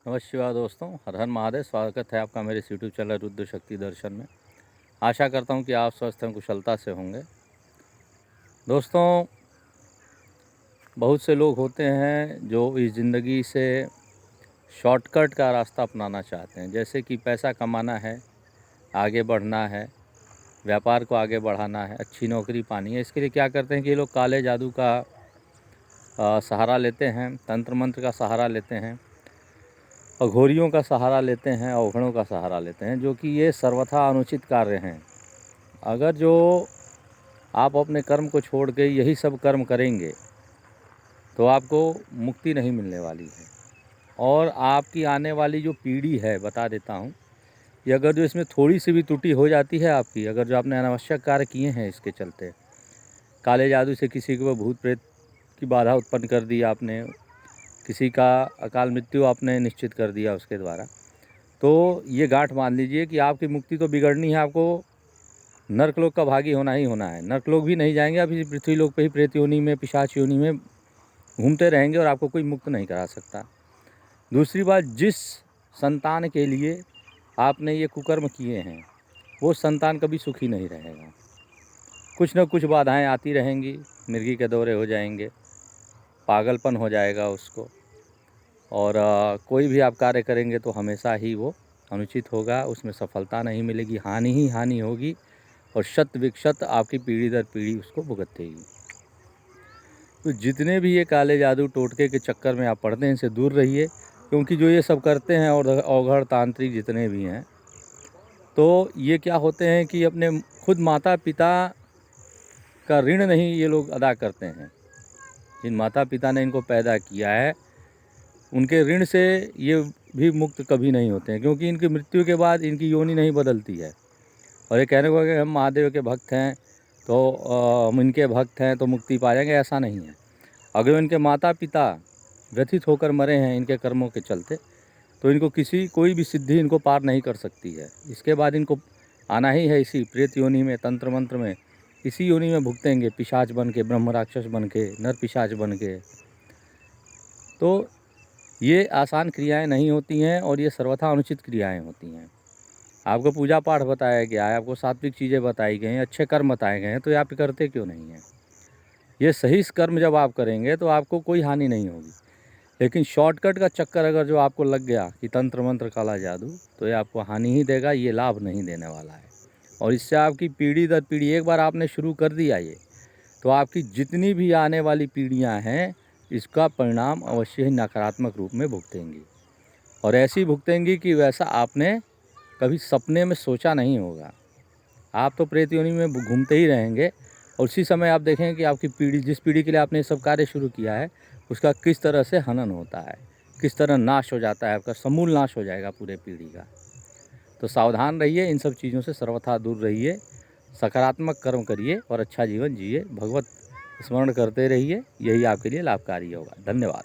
नमस्कार शिवाय दोस्तों, हर हर महादेव। स्वागत है आपका मेरे यूट्यूब चैनल रुद्र शक्ति दर्शन में। आशा करता हूं कि आप स्वस्थ हैं, कुशलता से होंगे। दोस्तों, बहुत से लोग होते हैं जो इस ज़िंदगी से शॉर्टकट का रास्ता अपनाना चाहते हैं, जैसे कि पैसा कमाना है, आगे बढ़ना है, व्यापार को आगे बढ़ाना है, अच्छी नौकरी पानी है। इसके लिए क्या करते हैं कि ये लोग काले जादू का सहारा लेते हैं, तंत्र मंत्र का सहारा लेते हैं, अघोरियों का सहारा लेते हैं, अवघड़ों का सहारा लेते हैं, जो कि ये सर्वथा अनुचित कार्य हैं। अगर जो आप अपने कर्म को छोड़ के यही सब कर्म करेंगे तो आपको मुक्ति नहीं मिलने वाली है। और आपकी आने वाली जो पीढ़ी है, बता देता हूँ, ये अगर जो इसमें थोड़ी सी भी त्रुटि हो जाती है आपकी, अगर जो आपने अनावश्यक कार्य किए हैं इसके चलते, काले जादू से किसी के भूत प्रेत की बाधा उत्पन्न कर दी आपने, किसी का अकाल मृत्यु आपने निश्चित कर दिया उसके द्वारा, तो ये गांठ मान लीजिए कि आपकी मुक्ति तो बिगड़नी है, आपको नर्कलोक का भागी होना ही होना है। नर्कलोक भी नहीं जाएंगे आप, इसी पृथ्वी लोक पे ही प्रेत योनि में, पिशाच योनि में घूमते रहेंगे और आपको कोई मुक्त नहीं करा सकता। दूसरी बात, जिस संतान के लिए आपने ये कुकर्म किए हैं वो संतान कभी सुखी नहीं रहेगा। कुछ न कुछ बाधाएं आती रहेंगी, मिर्गी के दौरे हो जाएंगे, पागलपन हो जाएगा उसको, और कोई भी आप कार्य करेंगे तो हमेशा ही वो अनुचित होगा, उसमें सफलता नहीं मिलेगी, हानि ही हानि होगी, और शत विक्षत आपकी पीढ़ी दर पीढ़ी उसको भुगतेगी। तो जितने भी ये काले जादू टोटके के चक्कर में आप पड़ते हैं, इनसे दूर रहिए, क्योंकि जो ये सब करते हैं और अवघड़ तांत्रिक जितने भी हैं, तो ये क्या होते हैं कि अपने खुद माता पिता का ऋण नहीं ये लोग अदा करते हैं। जिन माता पिता ने इनको पैदा किया है उनके ऋण से ये भी मुक्त कभी नहीं होते हैं, क्योंकि इनकी मृत्यु के बाद इनकी योनि नहीं बदलती है। और ये कहने को कि हम महादेव के भक्त हैं तो हम इनके भक्त हैं तो मुक्ति पा जाएंगे, ऐसा नहीं है। अगर इनके माता पिता व्यथित होकर मरे हैं इनके कर्मों के चलते, तो इनको कोई भी सिद्धि इनको पार नहीं कर सकती है। इसके बाद इनको आना ही है इसी प्रेत योनि में, तंत्र मंत्र में, इसी योनि में भुगतेंगे, पिशाच बन के, ब्रह्म राक्षस बन के, नर पिशाच बन के। तो ये आसान क्रियाएं नहीं होती हैं और ये सर्वथा अनुचित क्रियाएं होती हैं। आपको पूजा पाठ बताया गया है, आपको सात्विक चीज़ें बताई गई हैं, अच्छे कर्म बताए गए हैं, तो ये आप करते क्यों नहीं हैं? ये सही कर्म जब आप करेंगे तो आपको कोई हानि नहीं होगी। लेकिन शॉर्टकट का चक्कर अगर जो आपको लग गया कि तंत्र मंत्र काला जादू, तो ये आपको हानि ही देगा, ये लाभ नहीं देने वाला है। और इससे आपकी पीढ़ी दर पीढ़ी, एक बार आपने शुरू कर दिया ये, तो आपकी जितनी भी आने वाली पीढ़ियाँ हैं इसका परिणाम अवश्य ही नकारात्मक रूप में भुगतेंगी, और ऐसी भुगतेंगी कि वैसा आपने कभी सपने में सोचा नहीं होगा। आप तो प्रेत योनि में घूमते ही रहेंगे, और उसी समय आप देखेंगे कि आपकी पीढ़ी, जिस पीढ़ी के लिए आपने ये सब कार्य शुरू किया है, उसका किस तरह से हनन होता है, किस तरह नाश हो जाता है, आपका समूल नाश हो जाएगा पूरे पीढ़ी का। तो सावधान रहिए, इन सब चीज़ों से सर्वथा दूर रहिए, सकारात्मक कर्म करिए और अच्छा जीवन जिए, भगवत स्मरण करते रहिए, यही आपके लिए लाभकारी होगा। धन्यवाद।